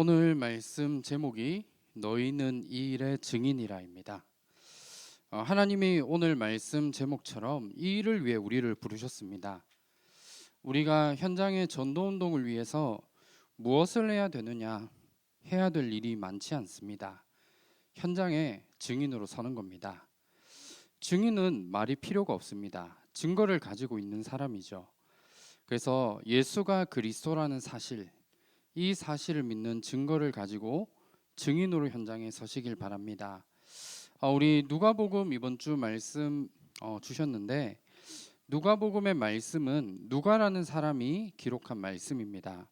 오늘 말씀 제목이 너희는 이 일의 증인이라입니다. 하나님이 오늘 말씀 제목처럼 이 일을 위해 우리를 부르셨습니다. 우리가 현장의 전도운동을 위해서 무엇을 해야 되느냐, 해야 될 일이 많지 않습니다. 현장에 증인으로 서는 겁니다. 증인은 말이 필요가 없습니다. 증거를 가지고 있는 사람이죠. 그래서 예수가 그리스도라는 사실, 이 사실을 믿는 증거를 가지고 증인으로 현장에 서시길 바랍니다. 우리 누가복음 이번 주 말씀 주셨는데, 누가복음의 말씀은 누가라는 사람이 기록한 말씀입니다.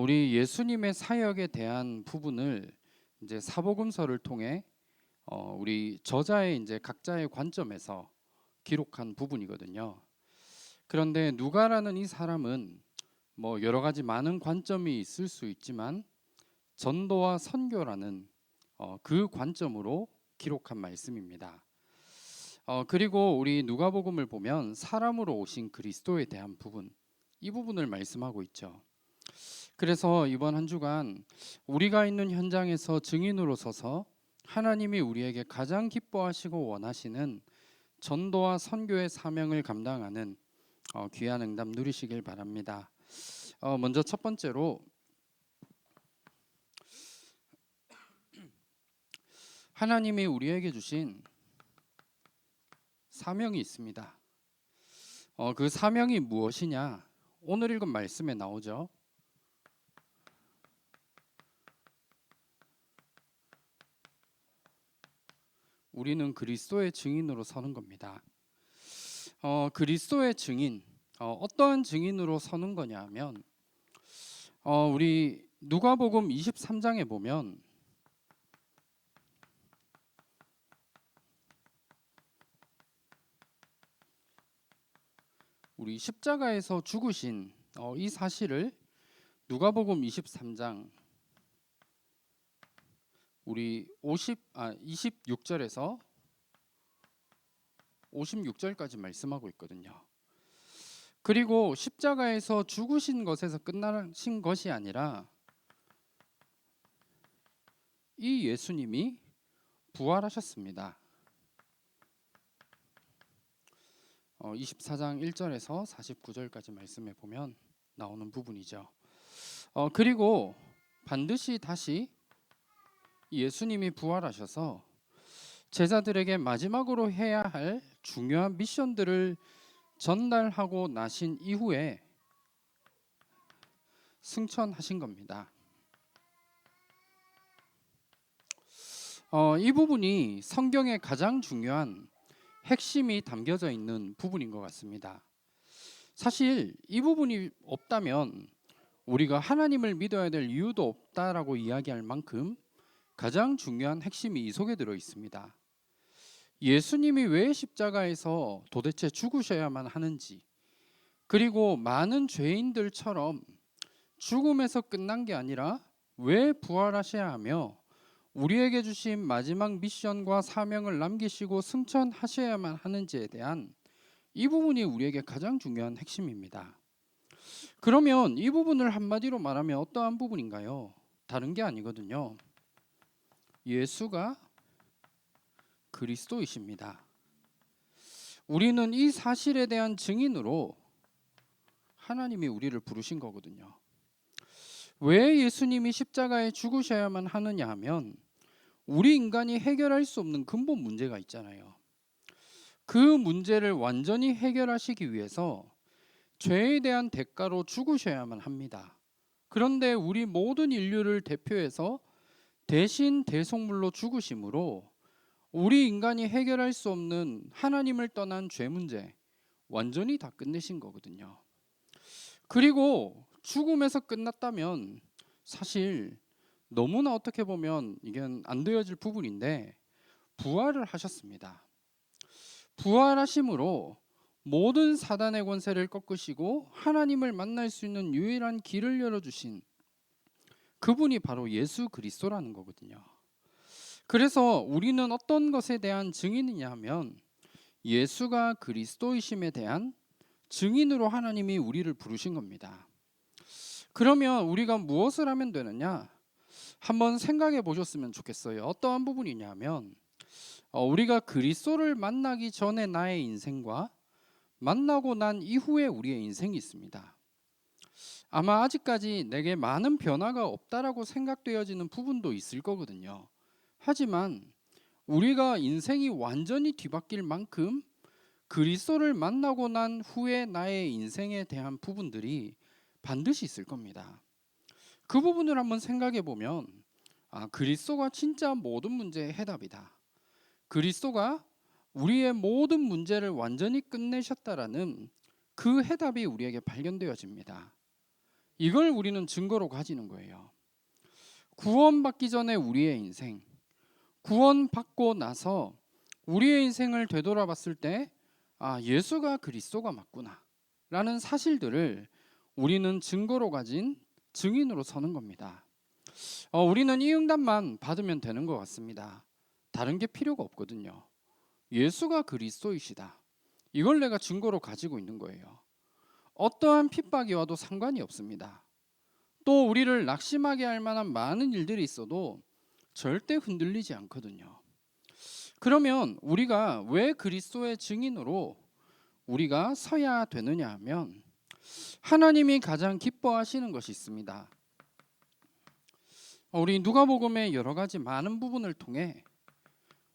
우리 예수님의 사역에 대한 부분을 이제 사복음서를 통해 우리 저자의 이제 각자의 관점에서 기록한 부분이거든요. 그런데 누가라는 이 사람은 여러 가지 많은 관점이 있을 수 있지만 전도와 선교라는 그 관점으로 기록한 말씀입니다. 그리고 우리 누가복음을 보면 사람으로 오신 그리스도에 대한 부분, 이 부분을 말씀하고 있죠. 그래서 이번 한 주간 우리가 있는 현장에서 증인으로 서서 하나님이 우리에게 가장 기뻐하시고 원하시는 전도와 선교의 사명을 감당하는 귀한 응답 누리시길 바랍니다. 먼저 첫 번째로 하나님이 우리에게 주신 사명이 있습니다. 그 사명이 무엇이냐? 오늘 읽은 말씀에 나오죠. 우리는 그리스도의 증인으로 서는 겁니다. 그리스도의 증인, 어떠한 증인으로 서는 거냐 하면 우리 누가복음 23장에 보면 우리 십자가에서 죽으신 이 사실을 누가복음 23장 우리 26절에서 56절까지 말씀하고 있거든요. 그리고 십자가에서 죽으신 것에서 끝나신 것이 아니라 이 예수님이 부활하셨습니다. 24장 1절에서 49절까지 말씀해 보면 나오는 부분이죠. 그리고 반드시 다시 예수님이 부활하셔서 제자들에게 마지막으로 해야 할 중요한 미션들을 전달하고 나신 이후에 승천하신 겁니다. 이 부분이 성경의 가장 중요한 핵심이 담겨져 있는 부분인 것 같습니다. 사실 이 부분이 없다면 우리가 하나님을 믿어야 될 이유도 없다라고 이야기할 만큼 가장 중요한 핵심이 이 속에 들어 있습니다. 예수님이 왜 십자가에서 도대체 죽으셔야만 하는지, 그리고 많은 죄인들처럼 죽음에서 끝난 게 아니라 왜 부활하셔야 하며 우리에게 주신 마지막 미션과 사명을 남기시고 승천하셔야만 하는지에 대한 이 부분이 우리에게 가장 중요한 핵심입니다. 그러면 이 부분을 한마디로 말하면 어떠한 부분인가요? 다른 게 아니거든요. 예수가 그리스도이십니다. 우리는 이 사실에 대한 증인으로 하나님이 우리를 부르신 거거든요. 왜 예수님이 십자가에 죽으셔야만 하느냐 하면 우리 인간이 해결할 수 없는 근본 문제가 있잖아요. 그 문제를 완전히 해결하시기 위해서 죄에 대한 대가로 죽으셔야만 합니다. 그런데 우리 모든 인류를 대표해서 대신 대속물로 죽으심으로 우리 인간이 해결할 수 없는 하나님을 떠난 죄 문제 완전히 다 끝내신 거거든요. 그리고 죽음에서 끝났다면 사실 너무나 어떻게 보면 이건 안 되어질 부분인데 부활을 하셨습니다. 부활하심으로 모든 사단의 권세를 꺾으시고 하나님을 만날 수 있는 유일한 길을 열어주신 그분이 바로 예수 그리스도라는 거거든요. 그래서 우리는 어떤 것에 대한 증인이냐 하면 예수가 그리스도이심에 대한 증인으로 하나님이 우리를 부르신 겁니다. 그러면 우리가 무엇을 하면 되느냐? 한번 생각해 보셨으면 좋겠어요. 어떠한 부분이냐면 우리가 그리스도를 만나기 전에 나의 인생과 만나고 난 이후에 우리의 인생이 있습니다. 아마 아직까지 내게 많은 변화가 없다라고 생각되어지는 부분도 있을 거거든요. 하지만 우리가 인생이 완전히 뒤바뀔 만큼 그리스도를 만나고 난 후에 나의 인생에 대한 부분들이 반드시 있을 겁니다. 그 부분을 한번 생각해 보면 그리스도가 진짜 모든 문제의 해답이다. 그리스도가 우리의 모든 문제를 완전히 끝내셨다라는 그 해답이 우리에게 발견되어집니다. 이걸 우리는 증거로 가지는 거예요. 구원받기 전에 우리의 인생, 구원받고 나서 우리의 인생을 되돌아봤을 때 예수가 그리스도가 맞구나 라는 사실들을 우리는 증거로 가진 증인으로 서는 겁니다. 우리는 이 응답만 받으면 되는 것 같습니다. 다른 게 필요가 없거든요. 예수가 그리스도이시다. 이걸 내가 증거로 가지고 있는 거예요. 어떠한 핍박이 와도 상관이 없습니다. 또 우리를 낙심하게 할 만한 많은 일들이 있어도 절대 흔들리지 않거든요. 그러면 우리가 왜 그리스도의 증인으로 우리가 서야 되느냐 하면 하나님이 가장 기뻐하시는 것이 있습니다. 우리 누가복음의 여러 가지 많은 부분을 통해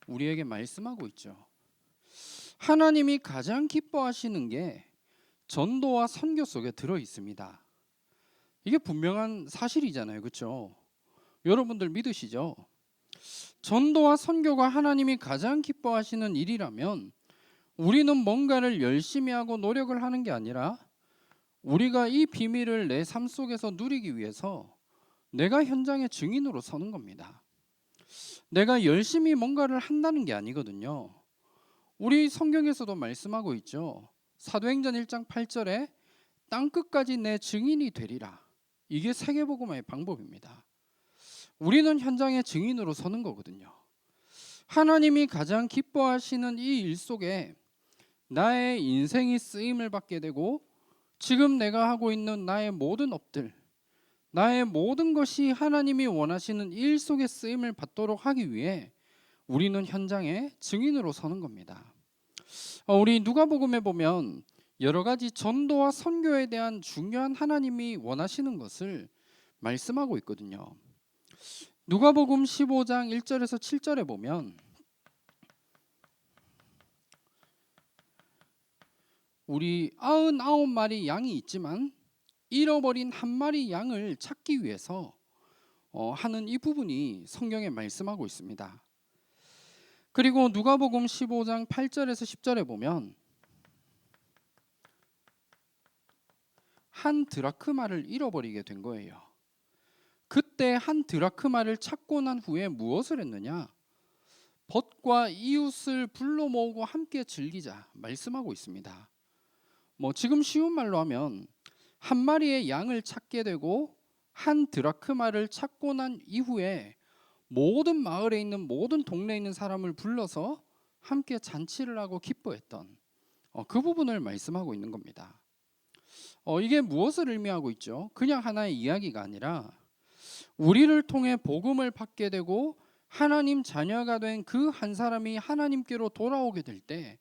우리에게 말씀하고 있죠. 하나님이 가장 기뻐하시는 게 전도와 선교 속에 들어 있습니다. 이게 분명한 사실이잖아요. 그렇죠? 여러분들 믿으시죠? 전도와 선교가 하나님이 가장 기뻐하시는 일이라면 우리는 뭔가를 열심히 하고 노력을 하는 게 아니라 우리가 이 비밀을 내 삶 속에서 누리기 위해서 내가 현장의 증인으로 서는 겁니다. 내가 열심히 뭔가를 한다는 게 아니거든요. 우리 성경에서도 말씀하고 있죠. 사도행전 1장 8절에 땅끝까지 내 증인이 되리라. 이게 세계복음화의 방법입니다. 우리는 현장의 증인으로 서는 거거든요. 하나님이 가장 기뻐하시는 이 일 속에 나의 인생이 쓰임을 받게 되고 지금 내가 하고 있는 나의 모든 업들, 나의 모든 것이 하나님이 원하시는 일 속에 쓰임을 받도록 하기 위해 우리는 현장의 증인으로 서는 겁니다. 우리 누가복음에 보면 여러 가지 전도와 선교에 대한 중요한 하나님이 원하시는 것을 말씀하고 있거든요. 누가복음 15장 1절에서 7절에 보면 우리 99마리 양이 있지만 잃어버린 한 마리 양을 찾기 위해서 하는 이 부분이 성경에 말씀하고 있습니다. 그리고 누가복음 15장 8절에서 10절에 보면 한 드라크마를 잃어버리게 된 거예요. 그때 한 드라크마를 찾고 난 후에 무엇을 했느냐? 벗과 이웃을 불러 모으고 함께 즐기자 말씀하고 있습니다. 지금 쉬운 말로 하면 한 마리의 양을 찾게 되고 한 드라크마를 찾고 난 이후에 모든 마을에 있는 모든 동네에 있는 사람을 불러서 함께 잔치를 하고 기뻐했던 그 부분을 말씀하고 있는 겁니다. 이게 무엇을 의미하고 있죠? 그냥 하나의 이야기가 아니라 우리를 통해 복음을 받게 되고 하나님 자녀가 된 그 한 사람이 하나님께로 돌아오게 될 때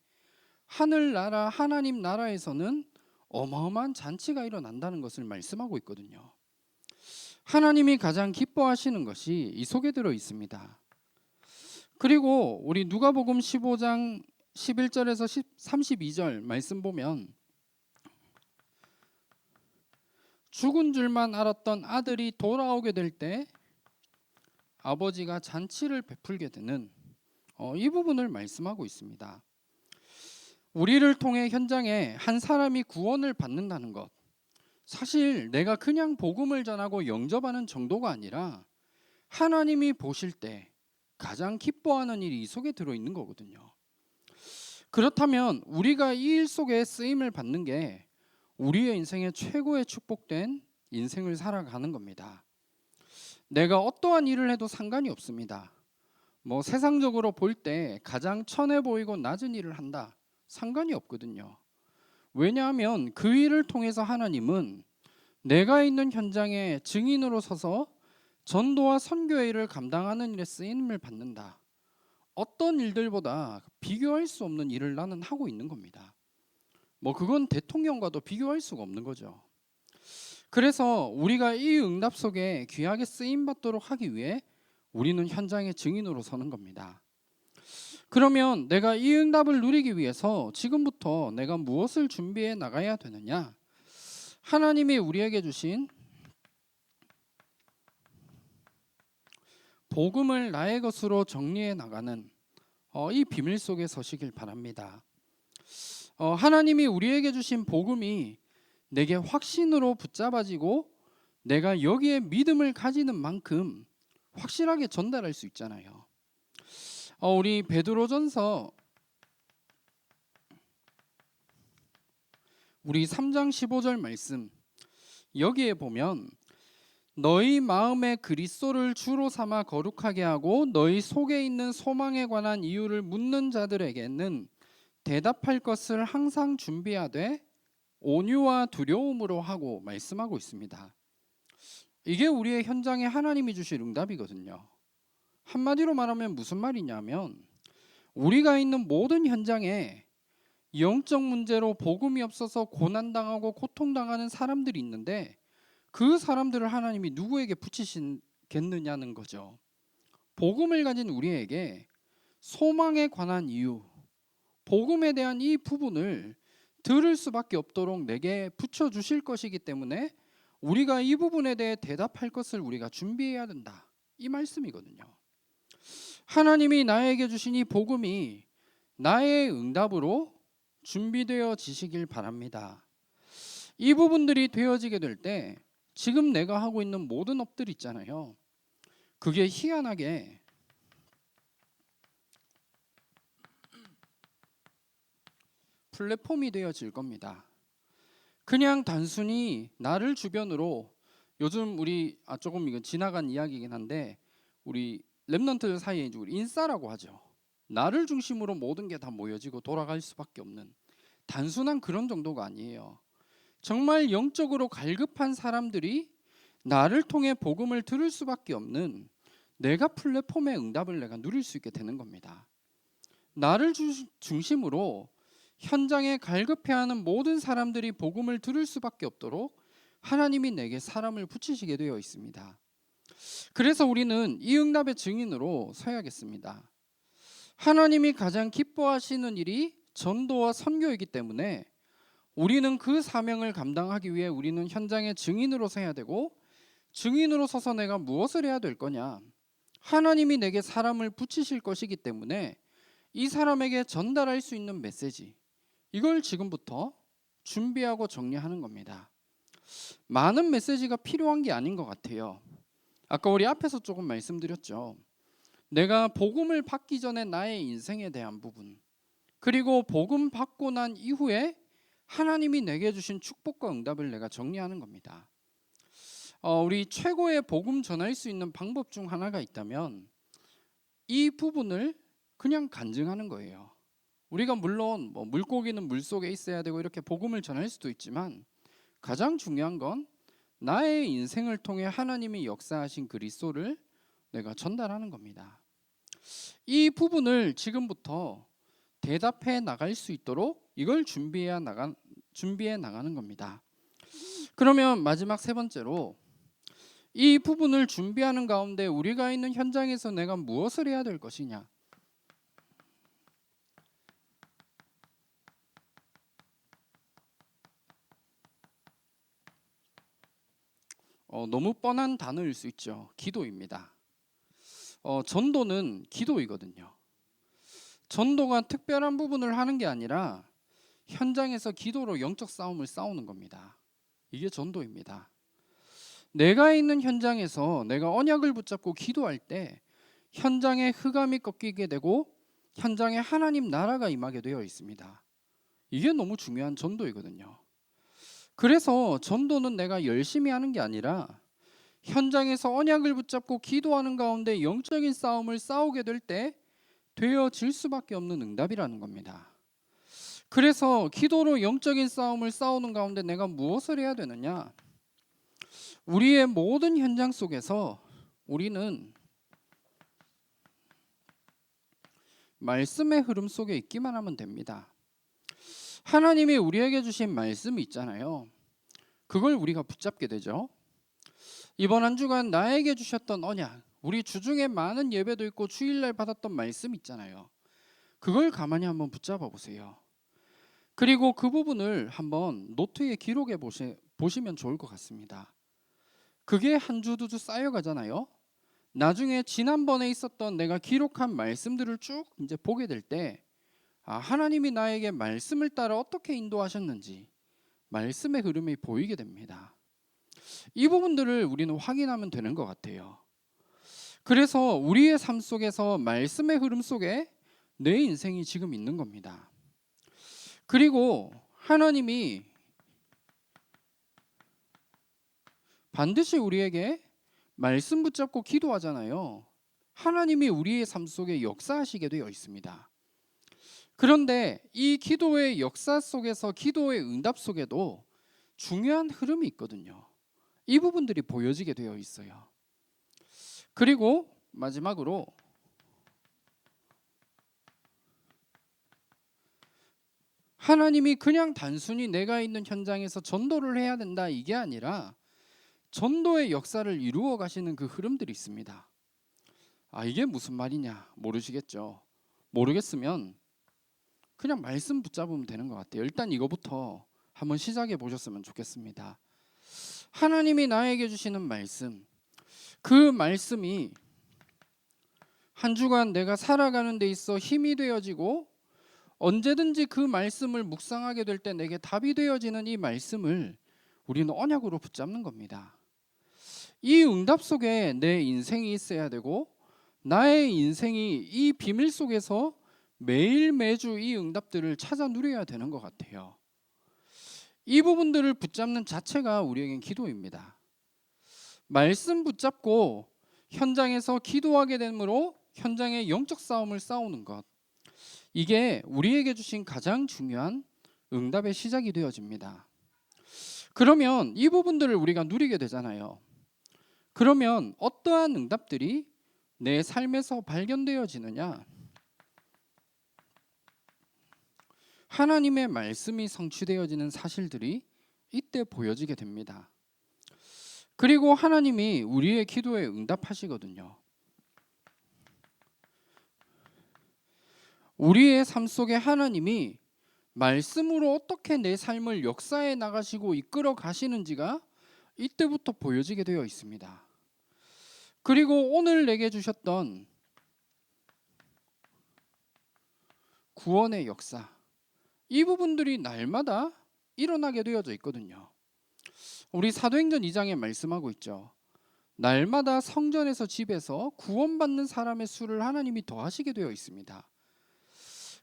하늘나라 하나님 나라에서는 어마어마한 잔치가 일어난다는 것을 말씀하고 있거든요. 하나님이 가장 기뻐하시는 것이 이 속에 들어 있습니다. 그리고 우리 누가복음 15장 11절에서 32절 말씀 보면 죽은 줄만 알았던 아들이 돌아오게 될 때 아버지가 잔치를 베풀게 되는 이 부분을 말씀하고 있습니다. 우리를 통해 현장에 한 사람이 구원을 받는다는 것, 사실 내가 그냥 복음을 전하고 영접하는 정도가 아니라 하나님이 보실 때 가장 기뻐하는 일이 이 속에 들어있는 거거든요. 그렇다면 우리가 이 일 속에 쓰임을 받는 게 우리의 인생의 최고의 축복된 인생을 살아가는 겁니다. 내가 어떠한 일을 해도 상관이 없습니다. 세상적으로 볼 때 가장 천해 보이고 낮은 일을 한다, 상관이 없거든요. 왜냐하면 그 일을 통해서 하나님은 내가 있는 현장에 증인으로 서서 전도와 선교의 일을 감당하는 일에 쓰임을 받는다. 어떤 일들보다 비교할 수 없는 일을 나는 하고 있는 겁니다. 그건 대통령과도 비교할 수가 없는 거죠. 그래서 우리가 이 응답 속에 귀하게 쓰임 받도록 하기 위해 우리는 현장의 증인으로 서는 겁니다. 그러면 내가 이 응답을 누리기 위해서 지금부터 내가 무엇을 준비해 나가야 되느냐? 하나님이 우리에게 주신 복음을 나의 것으로 정리해 나가는 이 비밀 속에 서시길 바랍니다. 하나님이 우리에게 주신 복음이 내게 확신으로 붙잡아지고 내가 여기에 믿음을 가지는 만큼 확실하게 전달할 수 있잖아요. 우리 베드로전서 우리 3장 15절 말씀 여기에 보면 너희 마음에 그리스도를 주로 삼아 거룩하게 하고 너희 속에 있는 소망에 관한 이유를 묻는 자들에게는 대답할 것을 항상 준비하되 온유와 두려움으로 하고 말씀하고 있습니다. 이게 우리의 현장에 하나님이 주실 응답이거든요. 한마디로 말하면 무슨 말이냐면 우리가 있는 모든 현장에 영적 문제로 복음이 없어서 고난당하고 고통당하는 사람들이 있는데 그 사람들을 하나님이 누구에게 붙이시겠느냐는 거죠. 복음을 가진 우리에게 소망에 관한 이유, 복음에 대한 이 부분을 들을 수밖에 없도록 내게 붙여주실 것이기 때문에 우리가 이 부분에 대해 대답할 것을 우리가 준비해야 된다. 이 말씀이거든요. 하나님이 나에게 주신 이 복음이 나의 응답으로 준비되어지시길 바랍니다. 이 부분들이 되어지게 될 때 지금 내가 하고 있는 모든 업들 있잖아요. 그게 희한하게 플랫폼이 되어질 겁니다. 그냥 단순히 나를 주변으로 요즘 우리 조금 이건 지나간 이야기이긴 한데 우리 랩런트들 사이에 이제 우리 인싸라고 하죠. 나를 중심으로 모든 게 다 모여지고 돌아갈 수밖에 없는 단순한 그런 정도가 아니에요. 정말 영적으로 갈급한 사람들이 나를 통해 복음을 들을 수밖에 없는 내가 플랫폼의 응답을 내가 누릴 수 있게 되는 겁니다. 나를 중심으로 현장에 갈급해하는 모든 사람들이 복음을 들을 수밖에 없도록 하나님이 내게 사람을 붙이시게 되어 있습니다. 그래서 우리는 이 응답의 증인으로 서야겠습니다. 하나님이 가장 기뻐하시는 일이 전도와 선교이기 때문에 우리는 그 사명을 감당하기 위해 우리는 현장의 증인으로 서야 되고 증인으로 서서 내가 무엇을 해야 될 거냐? 하나님이 내게 사람을 붙이실 것이기 때문에 이 사람에게 전달할 수 있는 메시지 이걸 지금부터 준비하고 정리하는 겁니다. 많은 메시지가 필요한 게 아닌 것 같아요. 아까 우리 앞에서 조금 말씀드렸죠. 내가 복음을 받기 전에 나의 인생에 대한 부분 그리고 복음 받고 난 이후에 하나님이 내게 주신 축복과 응답을 내가 정리하는 겁니다. 우리 최고의 복음 전할 수 있는 방법 중 하나가 있다면 이 부분을 그냥 간증하는 거예요. 우리가 물론 물고기는 물속에 있어야 되고 이렇게 복음을 전할 수도 있지만 가장 중요한 건 나의 인생을 통해 하나님이 역사하신 그리스도를 내가 전달하는 겁니다. 이 부분을 지금부터 대답해 나갈 수 있도록 이걸 준비해 나가는 겁니다. 그러면 마지막 세 번째로 이 부분을 준비하는 가운데 우리가 있는 현장에서 내가 무엇을 해야 될 것이냐? 너무 뻔한 단어일 수 있죠. 기도입니다. 전도는 기도이거든요. 전도가 특별한 부분을 하는 게 아니라 현장에서 기도로 영적 싸움을 싸우는 겁니다. 이게 전도입니다. 내가 있는 현장에서 내가 언약을 붙잡고 기도할 때 현장에 흑암이 꺾이게 되고 현장에 하나님 나라가 임하게 되어 있습니다. 이게 너무 중요한 전도이거든요. 그래서 전도는 내가 열심히 하는 게 아니라 현장에서 언약을 붙잡고 기도하는 가운데 영적인 싸움을 싸우게 될 때 되어질 수밖에 없는 응답이라는 겁니다. 그래서 기도로 영적인 싸움을 싸우는 가운데 내가 무엇을 해야 되느냐? 우리의 모든 현장 속에서 우리는 말씀의 흐름 속에 있기만 하면 됩니다. 하나님이 우리에게 주신 말씀이 있잖아요. 그걸 우리가 붙잡게 되죠. 이번 한 주간 나에게 주셨던 언약, 우리 주중에 많은 예배도 있고 주일날 받았던 말씀 있잖아요. 그걸 가만히 한번 붙잡아 보세요. 그리고 그 부분을 한번 노트에 기록해 보시면 좋을 것 같습니다. 그게 한 주 두 주 쌓여가잖아요. 나중에 지난번에 있었던 내가 기록한 말씀들을 쭉 이제 보게 될 때, 하나님이 나에게 말씀을 따라 어떻게 인도하셨는지 말씀의 흐름이 보이게 됩니다. 이 부분들을 우리는 확인하면 되는 것 같아요. 그래서 우리의 삶 속에서 말씀의 흐름 속에 내 인생이 지금 있는 겁니다. 그리고 하나님이 반드시 우리에게 말씀 붙잡고 기도하잖아요. 하나님이 우리의 삶 속에 역사하시게 되어 있습니다. 그런데 이 기도의 역사 속에서, 기도의 응답 속에도 중요한 흐름이 있거든요. 이 부분들이 보여지게 되어 있어요. 그리고 마지막으로 하나님이 그냥 단순히 내가 있는 현장에서 전도를 해야 된다, 이게 아니라 전도의 역사를 이루어 가시는 그 흐름들이 있습니다. 이게 무슨 말이냐 모르시겠죠? 모르겠으면 그냥 말씀 붙잡으면 되는 것 같아요. 일단 이거부터 한번 시작해 보셨으면 좋겠습니다. 하나님이 나에게 주시는 말씀, 그 말씀이 한 주간 내가 살아가는 데 있어 힘이 되어지고, 언제든지 그 말씀을 묵상하게 될 때 내게 답이 되어지는 이 말씀을 우리는 언약으로 붙잡는 겁니다. 이 응답 속에 내 인생이 있어야 되고, 나의 인생이 이 비밀 속에서 매일 매주 이 응답들을 찾아 누려야 되는 것 같아요. 이 부분들을 붙잡는 자체가 우리에겐 기도입니다. 말씀 붙잡고 현장에서 기도하게 되므로 현장의 영적 싸움을 싸우는 것, 이게 우리에게 주신 가장 중요한 응답의 시작이 되어집니다. 그러면 이 부분들을 우리가 누리게 되잖아요. 그러면 어떠한 응답들이 내 삶에서 발견되어지느냐? 하나님의 말씀이 성취되어지는 사실들이 이때 보여지게 됩니다. 그리고 하나님이 우리의 기도에 응답하시거든요. 우리의 삶 속에 하나님이 말씀으로 어떻게 내 삶을 역사해 나가시고 이끌어 가시는지가 이때부터 보여지게 되어 있습니다. 그리고 오늘 내게 주셨던 구원의 역사, 이 부분들이 날마다 일어나게 되어져 있거든요. 우리 사도행전 2장에 말씀하고 있죠. 날마다 성전에서 집에서 구원받는 사람의 수를 하나님이 더하시게 되어 있습니다.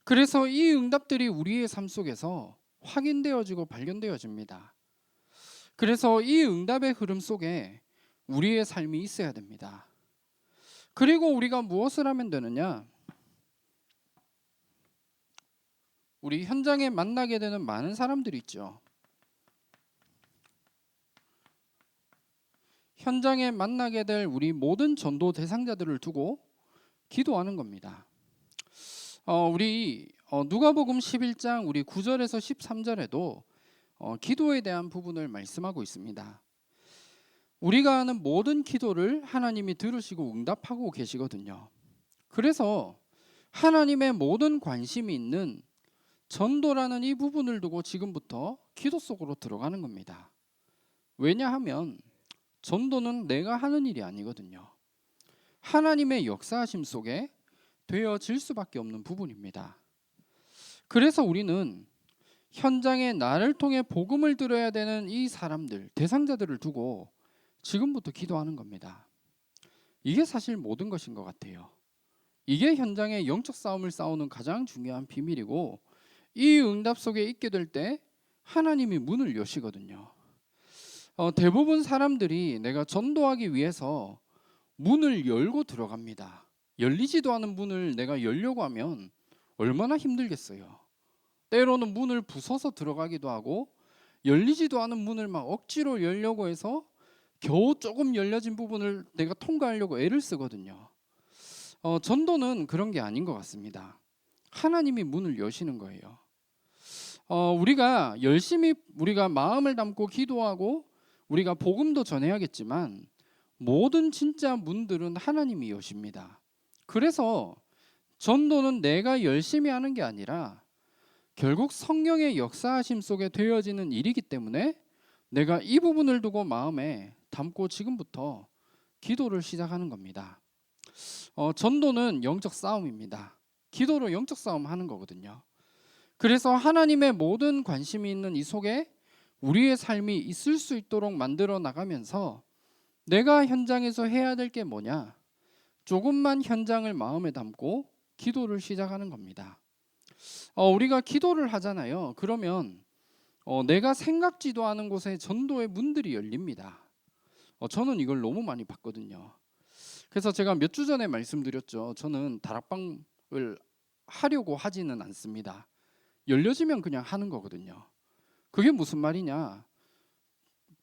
그래서 이 응답들이 우리의 삶 속에서 확인되어지고 발견되어집니다. 그래서 이 응답의 흐름 속에 우리의 삶이 있어야 됩니다. 그리고 우리가 무엇을 하면 되느냐? 우리 현장에 만나게 되는 많은 사람들이 있죠. 현장에 만나게 될 우리 모든 전도 대상자들을 두고 기도하는 겁니다. 우리 누가복음 11장 우리 9절에서 13절에도 기도에 대한 부분을 말씀하고 있습니다. 우리가 하는 모든 기도를 하나님이 들으시고 응답하고 계시거든요. 그래서 하나님의 모든 관심이 있는 전도라는 이 부분을 두고 지금부터 기도 속으로 들어가는 겁니다. 왜냐하면 전도는 내가 하는 일이 아니거든요. 하나님의 역사하심 속에 되어질 수밖에 없는 부분입니다. 그래서 우리는 현장에 나를 통해 복음을 들어야 되는 이 사람들, 대상자들을 두고 지금부터 기도하는 겁니다. 이게 사실 모든 것인 것 같아요. 이게 현장의 영적 싸움을 싸우는 가장 중요한 비밀이고, 이 응답 속에 있게 될 때 하나님이 문을 여시거든요. 대부분 사람들이 내가 전도하기 위해서 문을 열고 들어갑니다. 열리지도 않은 문을 내가 열려고 하면 얼마나 힘들겠어요. 때로는 문을 부숴서 들어가기도 하고, 열리지도 않은 문을 막 억지로 열려고 해서 겨우 조금 열려진 부분을 내가 통과하려고 애를 쓰거든요. 전도는 그런 게 아닌 것 같습니다. 하나님이 문을 여시는 거예요. 우리가 열심히 우리가 마음을 담고 기도하고 우리가 복음도 전해야겠지만 모든 진짜 문들은 하나님이 여십니다. 그래서 전도는 내가 열심히 하는 게 아니라 결국 성령의 역사하심 속에 되어지는 일이기 때문에 내가 이 부분을 두고 마음에 담고 지금부터 기도를 시작하는 겁니다. 전도는 영적 싸움입니다. 기도로 영적 싸움 하는 거거든요. 그래서 하나님의 모든 관심이 있는 이 속에 우리의 삶이 있을 수 있도록 만들어 나가면서 내가 현장에서 해야 될 게 뭐냐? 조금만 현장을 마음에 담고 기도를 시작하는 겁니다. 우리가 기도를 하잖아요. 그러면 내가 생각지도 않은 곳에 전도의 문들이 열립니다. 저는 이걸 너무 많이 봤거든요. 그래서 제가 몇 주 전에 말씀드렸죠. 저는 다락방을 하려고 하지는 않습니다. 열려지면 그냥 하는 거거든요. 그게 무슨 말이냐?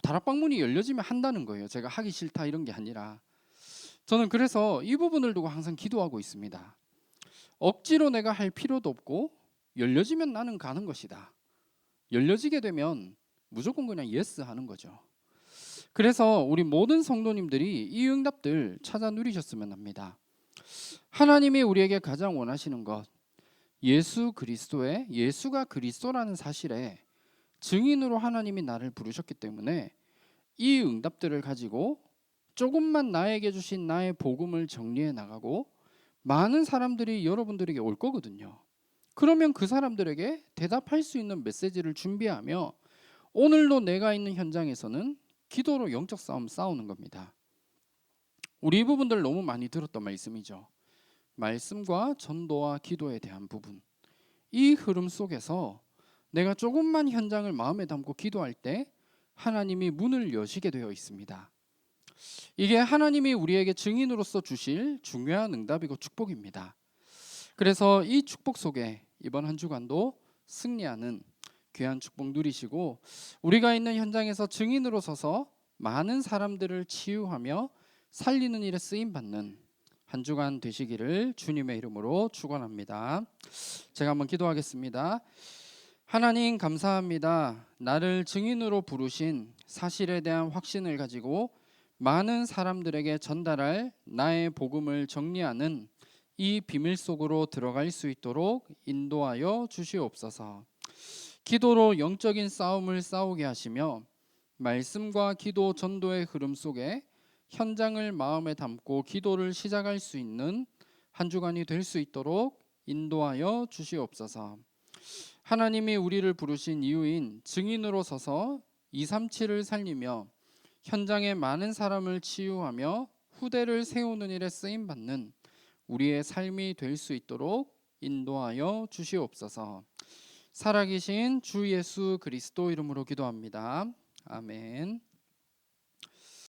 다락방 문이 열려지면 한다는 거예요. 제가 하기 싫다 이런 게 아니라 저는 그래서 이 부분을 두고 항상 기도하고 있습니다. 억지로 내가 할 필요도 없고 열려지면 나는 가는 것이다. 열려지게 되면 무조건 그냥 예스 하는 거죠. 그래서 우리 모든 성도님들이 이 응답들 찾아 누리셨으면 합니다. 하나님이 우리에게 가장 원하시는 것, 예수가 그리스도라는 사실에 증인으로 하나님이 나를 부르셨기 때문에 이 응답들을 가지고 조금만 나에게 주신 나의 복음을 정리해 나가고 많은 사람들이 여러분들에게 올 거거든요. 그러면 그 사람들에게 대답할 수 있는 메시지를 준비하며 오늘도 내가 있는 현장에서는 기도로 영적 싸움 싸우는 겁니다. 우리 이 부분들 너무 많이 들었던 말씀이죠. 말씀과 전도와 기도에 대한 부분. 이 흐름 속에서 내가 조금만 현장을 마음에 담고 기도할 때 하나님이 문을 여시게 되어 있습니다. 이게 하나님이 우리에게 증인으로서 주실 중요한 응답이고 축복입니다. 그래서 이 축복 속에 이번 한 주간도 승리하는 귀한 축복 누리시고 우리가 있는 현장에서 증인으로 서서 많은 사람들을 치유하며 살리는 일에 쓰임 받는 한 주간 되시기를 주님의 이름으로 축원합니다. 제가 한번 기도하겠습니다. 하나님 감사합니다. 나를 증인으로 부르신 사실에 대한 확신을 가지고 많은 사람들에게 전달할 나의 복음을 정리하는 이 비밀 속으로 들어갈 수 있도록 인도하여 주시옵소서. 기도로 영적인 싸움을 싸우게 하시며 말씀과 기도 전도의 흐름 속에 현장을 마음에 담고 기도를 시작할 수 있는 한 주간이 될 수 있도록 인도하여 주시옵소서. 하나님이 우리를 부르신 이유인 증인으로 서서 237을 살리며 현장에 많은 사람을 치유하며 후대를 세우는 일에 쓰임 받는 우리의 삶이 될 수 있도록 인도하여 주시옵소서. 살아계신 주 예수 그리스도 이름으로 기도합니다. 아멘.